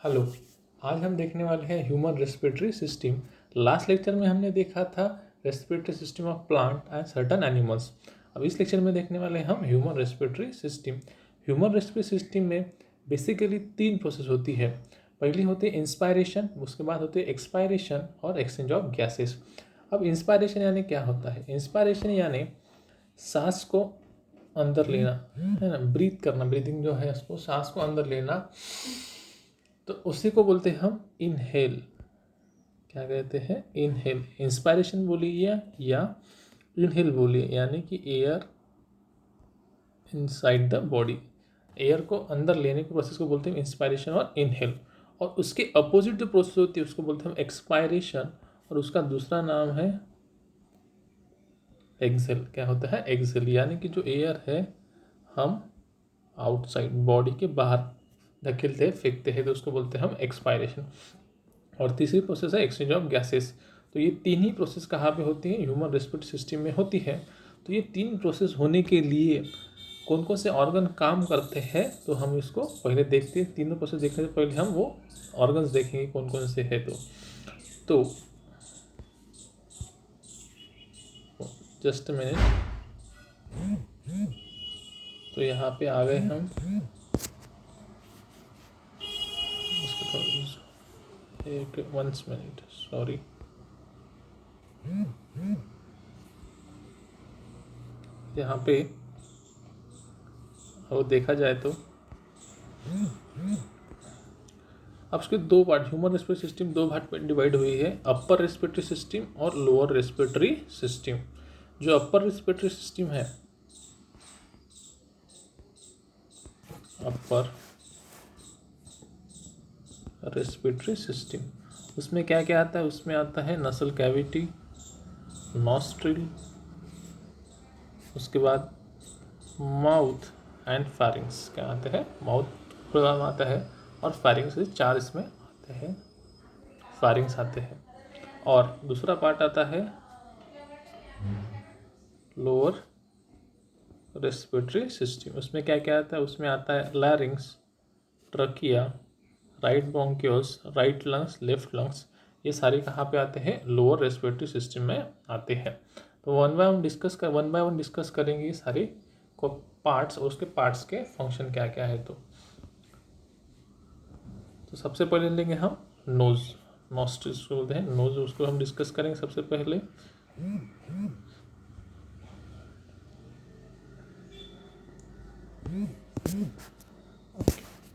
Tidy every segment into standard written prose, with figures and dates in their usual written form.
Hello. आज हम देखने वाले हैं human respiratory system. Last lecture में हमने देखा था respiratory system of plant and certain animals. अब इस लेक्चर में देखने वाले हैं हम human respiratory system. Human respiratory system में बेसिकली 3 प्रोसेस होती है। पहली होती है इंस्पायरेशन, उसके बाद होती है एक्सपायरेशन और एक्सचेंज ऑफ गैसेस। अब इंस्पायरेशन यानी क्या होता है? इंस्पायरेशन यानी सांस को अंदर लेना, है ना, ब्रीथ करना, ब्रीदिंग जो है उसको, सांस को अंदर लेना, तो उसी को बोलते हैं हम इनहेल। क्या कहते हैं? इनहेल। इंस्पायरेशन बोलिए या इनहेल बोलिए, यानी कि air inside the body, air को अंदर लेने के प्रोसेस को बोलते हैं इंस्पायरेशन और इनहेल। और उसके अपोजिट जो प्रोसेस होती है उसको बोलते हैं हम एक्सपायरेशन, और उसका दूसरा नाम है एक्सेल। क्या होता है? एक्सेल, यानी कि जो एयर है हम आउटसाइड बॉडी के बाहर धकेलते हैं, फेंकते हैं, तो उसको बोलते हैं हम एक्सपायरेशन। और तीसरी प्रोसेस है एक्सचेंज ऑफ गैसेस। तो ये 3 ही प्रोसेस कहाँ पे होती हैं? ह्यूमन रेस्पिरेटरी सिस्टम में होती है। तो ये 3 प्रोसेस होने के लिए कौन कौन से ऑर्गन काम करते हैं, तो हम इसको पहले देखते हैं। तीनों प्रोसेस देखने से पहले हम वो ऑर्गन्स देखेंगे कौन कौन से है। तो जस्ट मिनट। तो यहाँ पे आ गए हम। एक 1 मिनट, सॉरी। यहाँ पे और देखा जाए तो अब उसके 2 part, human respiratory system 2 part में डिवाइड हुई है, अपर रेस्पिरेटरी सिस्टम और लोअर रेस्पिरेटरी सिस्टम। जो अपर रेस्पिरेटरी सिस्टम है, अपर रेस्पिरेटरी सिस्टम, उसमें क्या क्या आता है? उसमें आता है नसल कैविटी, नॉस्ट्रिल, उसके बाद माउथ एंड फारिंग्स। क्या आते हैं? माउथ प्रोग्राम आता है और फारिंग्स, 4 इसमें आते हैं, फारिंग्स आते हैं। और दूसरा पार्ट आता है लोअर रेस्पिरेटरी सिस्टम। उसमें क्या क्या आता है? उसमें आता है लैरिंग्स, trachea, right bronchioles, right lungs, left lungs. ये सारे कहाँ पे आते हैं? लोअर रेस्पिरेटरी सिस्टम में आते हैं। तो वन बाय वन डिस्कस करेंगे ये सारे को पार्ट्स और उसके पार्ट्स के फंक्शन क्या क्या है। तो सबसे पहले लेंगे हम नोज, नॉस्ट्रिल्स को बोलते हैं नोज, उसको हम डिस्कस करेंगे सबसे पहले।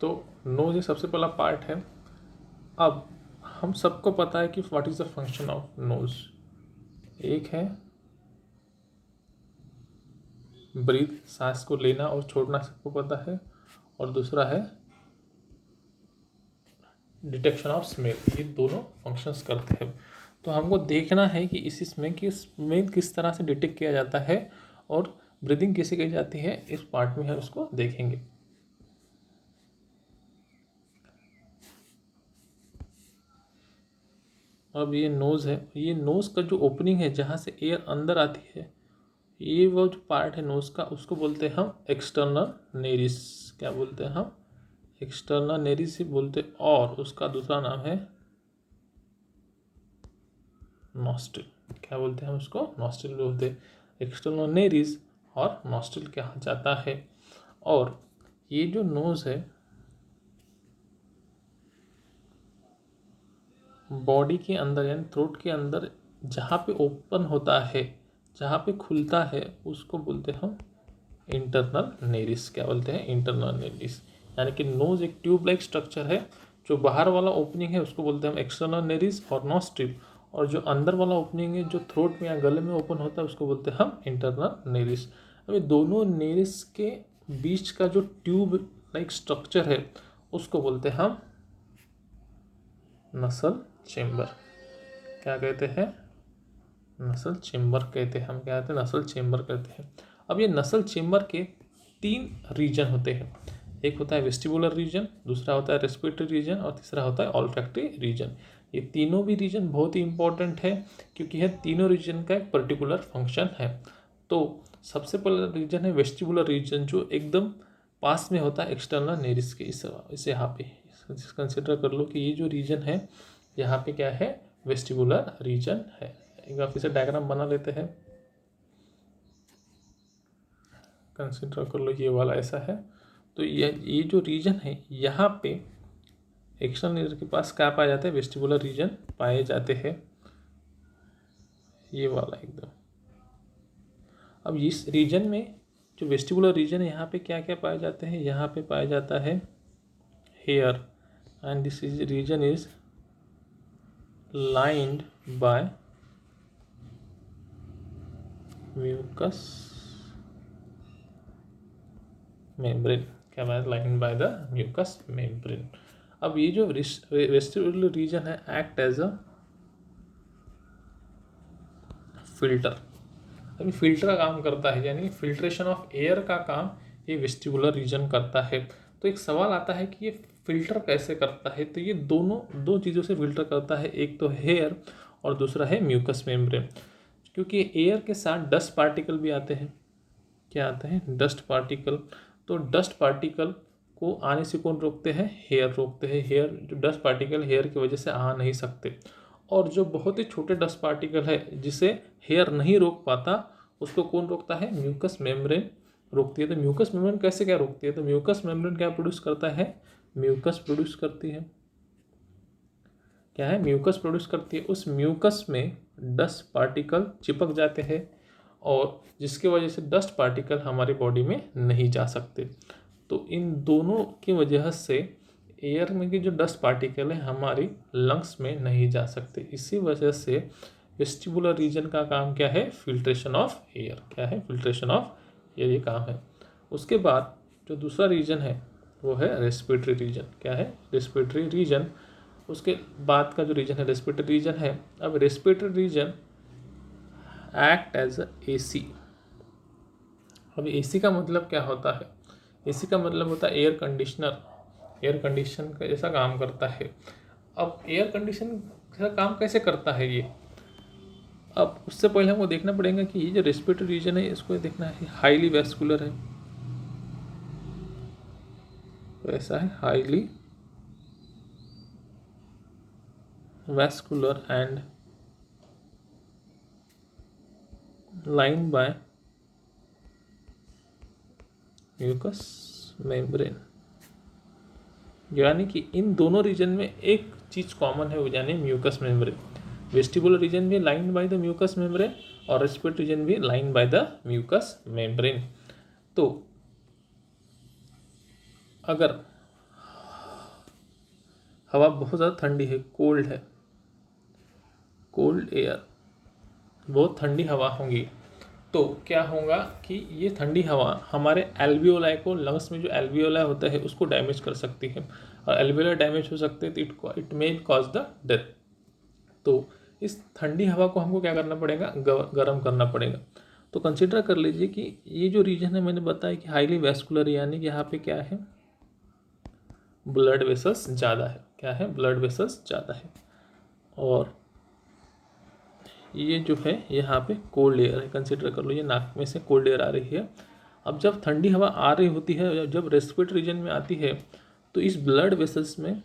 तो नोज ये सबसे पहला पार्ट है। अब हम सबको पता है कि what is the function of nose. एक है ब्रीथ, सांस को लेना और छोड़ना, सबको पता है। और दूसरा है डिटेक्शन ऑफ स्मेल। ये दोनों फंक्शंस करते हैं। तो हमको देखना है कि इस स्मेल किस तरह से डिटेक्ट किया जाता है और ब्रीदिंग कैसे की जाती है, इस पार्ट में हम इसको देखेंगे। अब ये नोज़ है, ये नोज़ का जो ओपनिंग है जहाँ से एयर अंदर आती है, ये वो जो पार्ट है नोज़ का, उसको बोलते हैं हम एक्सटर्नल नेरिस। क्या बोलते हैं हम? एक्सटर्नल नेरिस ही बोलते हैं। और उसका दूसरा नाम है नॉस्ट्रिल। क्या बोलते हैं हम उसको? नॉस्ट्रिल बोलते हैं। एक्सटर्नल नेरिस और नॉस्ट्रिल कहा जाता है। और ये जो नोज़ है बॉडी के अंदर यानी थ्रोट के अंदर जहाँ पे ओपन होता है, जहाँ पे खुलता है, उसको बोलते हैं हम इंटरनल नेरिस। क्या बोलते हैं? Internal nares. यानी कि नोज एक ट्यूब लाइक स्ट्रक्चर है, जो बाहर वाला ओपनिंग है उसको बोलते हैं हम एक्सटर्नल नेरिस और नॉस्ट्रिल, और जो अंदर वाला ओपनिंग है जो थ्रोट में या गले में ओपन होता है उसको बोलते हैं हम इंटरनल नेरिस। अब ये दोनों नेरिस के बीच का जो ट्यूब लाइक स्ट्रक्चर है उसको बोलते हैं हम नसल चेम्बर। क्या कहते हैं? नसल चेम्बर कहते हैं हम। क्या कहते हैं? नसल चेम्बर कहते हैं। अब ये नसल चेम्बर के 3 रीजन होते हैं। एक होता है वेस्टिबुलर रीजन, दूसरा होता है रेस्पिरेटरी रीजन और तीसरा होता है ऑल्फैक्टरी रीजन। ये तीनों भी रीजन बहुत ही इंपॉर्टेंट है क्योंकि यह तीनों रीजन का एक पर्टिकुलर फंक्शन है। तो सबसे पहला रीजन है वेस्टिबुलर रीजन, जो एकदम पास में होता है एक्सटर्नल नेरिस के। इस यहाँ पे कंसिडर कर लो कि ये जो रीजन है यहाँ पे क्या है, वेस्टिबुलर रीजन है। एक बार फिर से डायग्राम बना लेते हैं। कंसिडर कर लो ये वाला ऐसा है। तो ये जो रीजन है यहाँ पे एक्सटर्नल ईयर के पास क्या पाया जाता है, वेस्टिबुलर रीजन पाए जाते हैं, ये वाला एकदम। अब इस रीजन में जो वेस्टिबुलर रीजन है यहाँ पे क्या क्या पाए जाते हैं, यहाँ पे पाया जाता है hair, and this is region is lined by mucus membrane. क्या बात, lined by the mucus membrane. अब ये जो वेस्टिबुलर रीजन है एक्ट एज अ फिल्टर। अभी फिल्टर का काम करता है, यानी फिल्ट्रेशन ऑफ एयर का काम ये वेस्टिबुलर रीजन करता है। तो एक सवाल आता है कि ये फिल्टर कैसे करता है। तो ये दो चीज़ों से फिल्टर करता है, एक तो हेयर और दूसरा है म्यूकस मेम्ब्रेन। क्योंकि एयर के साथ डस्ट पार्टिकल भी आते हैं। क्या आते हैं, डस्ट पार्टिकल। तो डस्ट पार्टिकल को आने से कौन रोकते हैं, हेयर रोकते हैं। हेयर जो डस्ट पार्टिकल हेयर की वजह से आ नहीं सकते। और जो बहुत ही छोटे डस्ट पार्टिकल है जिसे हेयर नहीं रोक पाता, उसको कौन रोकता है, म्यूकस मेम्ब्रेन रोकती है। तो म्यूकस मेम्ब्रेन कैसे क्या रोकती है, तो म्यूकस मेम्ब्रेन क्या प्रोड्यूस करता है, म्यूकस प्रोड्यूस करती है। क्या है, म्यूकस प्रोड्यूस करती है। उस म्यूकस में डस्ट पार्टिकल चिपक जाते हैं और जिसकी वजह से डस्ट पार्टिकल हमारी बॉडी में नहीं जा सकते। तो इन दोनों की वजह से एयर में की जो डस्ट पार्टिकल है हमारी लंग्स में नहीं जा सकते। इसी वजह से वेस्टिबुलर रीजन का काम क्या है, फिल्ट्रेशन ऑफ एयर। क्या है, फिल्ट्रेशन ऑफ एयर, ये काम है। उसके बाद जो दूसरा रीजन है वो है रेस्पिरेटरी रीजन। क्या है, रेस्पिरेटरी रीजन। उसके बाद का जो रीजन है रेस्पिरेटरी रीजन है। अब respiratory region act as a AC. अब एसी का मतलब क्या होता है, एसी का मतलब होता है एयर कंडीशनर। एयर कंडीशन का जैसा काम करता है। अब एयर कंडीशन का काम कैसे करता है ये, अब उससे पहले हमको देखना पड़ेगा कि ये जो रेस्पिरेटरी रीजन है इसको देखना है हाईली वैस्कुलर है। तो ऐसा है highly vascular and line by mucus membrane. यानी कि इन दोनों रीजन में एक चीज़ कॉमन है, वो यानी म्यूकस मेम्ब्रेन। वेस्टिबुलर रीजन भी line by the mucus membrane और रेस्पिरेटरी रीजन भी line by the mucus membrane. तो अगर हवा बहुत ज़्यादा ठंडी है, कोल्ड है, कोल्ड एयर, बहुत ठंडी हवा होंगी, तो क्या होगा कि ये ठंडी हवा हमारे एल्वियोलाई को, लंग्स में जो एल्वियोलाई होता है उसको डैमेज कर सकती है। और एल्वियोलाई डैमेज हो सकते हैं तो it may cause the death. तो इस ठंडी हवा को हमको क्या करना पड़ेगा, गर्म करना पड़ेगा। तो कंसिडर कर लीजिए कि ये जो रीजन है मैंने बताया कि हाईली वैस्कुलर, यानी कि यहाँ पे क्या है, ब्लड वेसल्स ज़्यादा है। क्या है, ब्लड वेसल्स ज़्यादा है। और ये जो है यहाँ पे कोल्ड एयर है। कंसिडर कर लो ये नाक में से कोल्ड एयर आ रही है। अब जब ठंडी हवा आ रही होती है, जब रेस्पिरेटरी रीजन में आती है, तो इस ब्लड वेसल्स में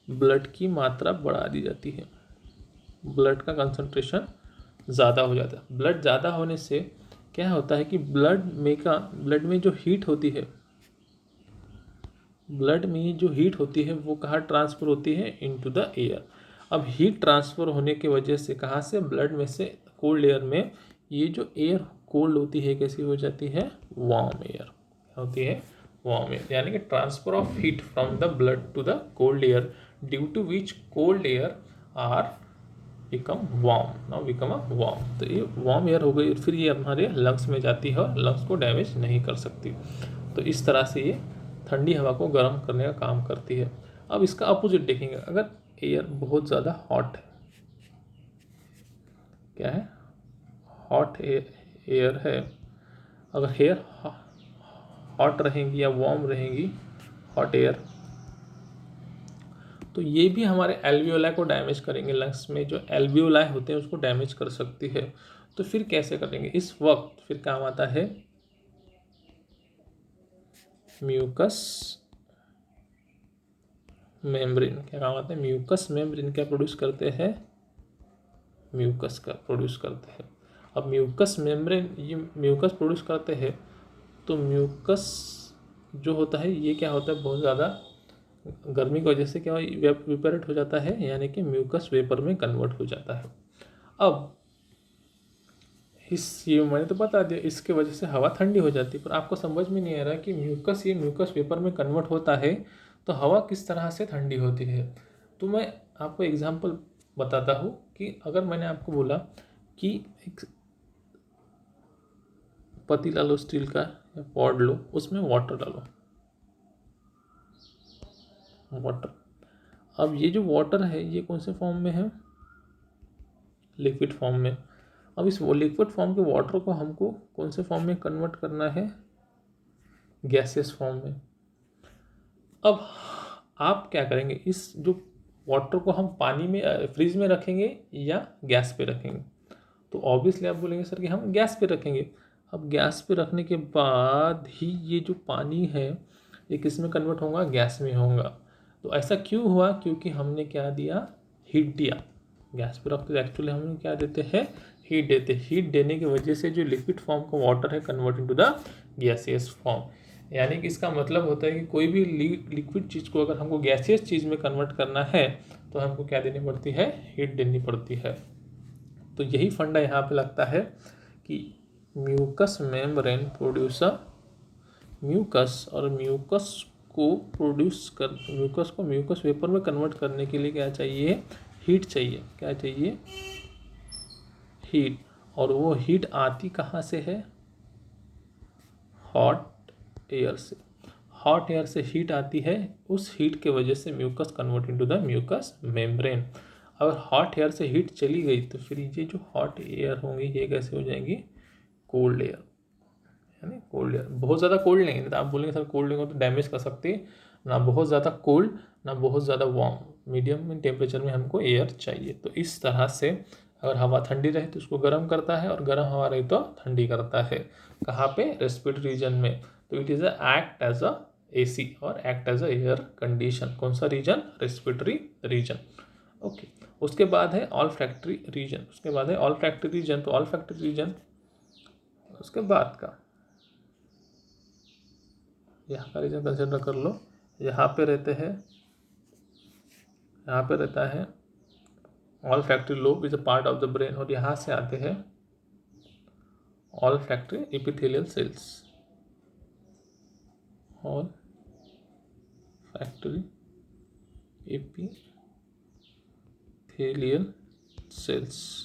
ब्लड की मात्रा बढ़ा दी जाती है। ब्लड का कंसंट्रेशन ज़्यादा हो जाता है। ब्लड ज़्यादा होने से क्या होता है कि ब्लड में जो हीट होती है, ब्लड में जो हीट होती है वो कहाँ ट्रांसफ़र होती है, इनटू द एयर। अब हीट ट्रांसफ़र होने की वजह से कहाँ से, ब्लड में से कोल्ड एयर में, ये जो एयर कोल्ड होती है कैसी हो जाती है, वार्म एयर होती है, वार्म एयर। यानी कि transfer of heat from the blood to the cold air, due to which cold air are become warm, now become a warm. तो ये वार्म एयर हो गई, फिर ये हमारे लंग्स में जाती है और लंग्स को डैमेज नहीं कर सकती। तो इस तरह से ये ठंडी हवा को गर्म करने का काम करती है। अब इसका अपोजिट देखेंगे, अगर एयर बहुत ज़्यादा हॉट है, क्या है, हॉट एयर है, अगर हेयर हॉट रहेंगी या वार्म रहेंगी, हॉट एयर, तो ये भी हमारे एल्वियोलाई को डैमेज करेंगे। लंग्स में जो एल्वियोलाई होते हैं उसको डैमेज कर सकती है। तो फिर कैसे करेंगे, इस वक्त फिर काम आता है म्यूकस मेम्ब्रेन क्या काम आता है, म्यूकस मेम्ब्रेन क्या प्रोड्यूस करते हैं, म्यूकस का प्रोड्यूस करते हैं। अब म्यूकस मेम्ब्रेन ये म्यूकस प्रोड्यूस करते हैं, तो म्यूकस जो होता है ये क्या होता है, बहुत ज़्यादा गर्मी की वजह से क्या इवेपोरेट हो जाता है, यानी कि म्यूकस वेपर में कन्वर्ट हो जाता है। अब ये मैंने तो बता दिया, इसके वजह से हवा ठंडी हो जाती है, पर आपको समझ में नहीं आ रहा कि ये म्यूकस वेपर में कन्वर्ट होता है तो हवा किस तरह से ठंडी होती है। तो मैं आपको एग्जांपल बताता हूँ कि अगर मैंने आपको बोला कि एक पतीला लो स्टील का या पॉड लो, उसमें वाटर डालो, वाटर। अब ये जो वाटर है ये कौन से फॉर्म में है, लिक्विड फॉर्म में। अब इस लिक्विड फॉर्म के वाटर को हमको कौन से फॉर्म में कन्वर्ट करना है, गैसियस फॉर्म में। अब आप क्या करेंगे, इस जो वाटर को हम पानी में फ्रीज में रखेंगे या गैस पे रखेंगे, तो ऑब्वियसली आप बोलेंगे सर कि हम गैस पे रखेंगे। अब गैस पे रखने के बाद ही ये जो पानी है ये किस में कन्वर्ट होगा, गैस में होगा। तो ऐसा क्यों हुआ, क्योंकि हमने क्या दिया, हीट दिया। गैस पे रखते एक्चुअली हम क्या देते हैं, हीट देते। हीट देने की वजह से जो लिक्विड फॉर्म का वाटर है convert into the gaseous form. यानी कि इसका मतलब होता है कि कोई भी लिक्विड चीज़ को अगर हमको गैसियस चीज़ में कन्वर्ट करना है तो हमको क्या देनी पड़ती है, हीट देनी पड़ती है। तो यही फंडा यहाँ पे लगता है कि म्यूकस मेम्ब्रेन प्रोड्यूसर म्यूकस, और म्यूकस को म्यूकस वेपर में कन्वर्ट करने के लिए क्या चाहिए, हीट चाहिए। क्या चाहिए, हीट। और वो हीट आती कहाँ से है, हॉट एयर से। हॉट एयर से हीट आती है, उस हीट के वजह से mucus convert into the mucus membrane. अगर हॉट एयर से हीट चली गई तो फिर ये जो हॉट एयर होंगी ये कैसे हो जाएंगी, कोल्ड एयर। यानी कोल्ड एयर, बहुत ज़्यादा कोल्ड नहीं, तो आप बोलेंगे सर कोल्ड लेंगे तो डैमेज कर सकती है ना, बहुत ज़्यादा कोल्ड ना बहुत ज़्यादा वार्म, मीडियम टेम्परेचर में हमको एयर चाहिए। तो इस तरह से अगर हवा ठंडी रहे तो उसको गर्म करता है, और गर्म हवा रही तो ठंडी करता है। कहाँ पे, रेस्पिरेटरी रीजन में। तो it is act as a AC और act as a air condition. कौन सा रीजन, रेस्पिरेटरी रीजन। ओके, उसके बाद है ऑल्फैक्टरी रीजन। उसके बाद है ऑल्फैक्टरी रीजन। तो ऑल्फैक्टरी रीजन उसके बाद का यहाँ का रीजन कंसिडर कर लो। यहाँ पे रहते हैं, यहाँ पे रहता है olfactory lobe is a part of the brain, और यहाँ से आते हैं olfactory epithelial cells. Olfactory epithelial cells.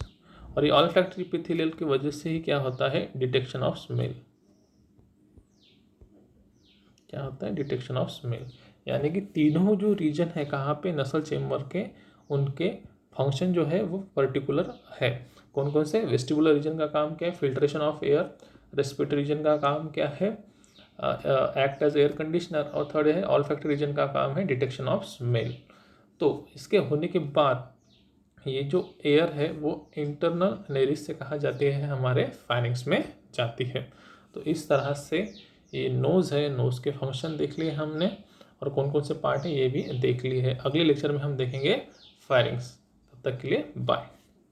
और ये ऑल्फैक्टरी एपिथेलियल की वजह से ही क्या होता है, डिटेक्शन ऑफ स्मेल। क्या होता है, डिटेक्शन ऑफ स्मेल। यानी कि तीनों जो रीजन है कहाँ पे, नसल चेम्बर के, उनके फंक्शन जो है वो पर्टिकुलर है। कौन कौन से, वेस्टिबुलर रीजन का काम क्या है, filtration of air. Respiratory reason का काम क्या है, एक्ट एज एयर कंडीशनर। और थर्ड है ऑल्फैक्टरी रीजन का काम है डिटेक्शन ऑफ स्मेल। तो इसके होने के बाद ये जो एयर है वो इंटरनल नेरिस से कहा जाती है, हमारे फाइनिंग्स में जाती है। तो इस तरह से ये नोज़ है, नोज़ के फंक्शन देख लिए हमने, और कौन कौन से पार्ट है ये भी देख लिए है। अगले लेक्चर में हम देखेंगे फायरिंग्स। तब तक के लिए बाय।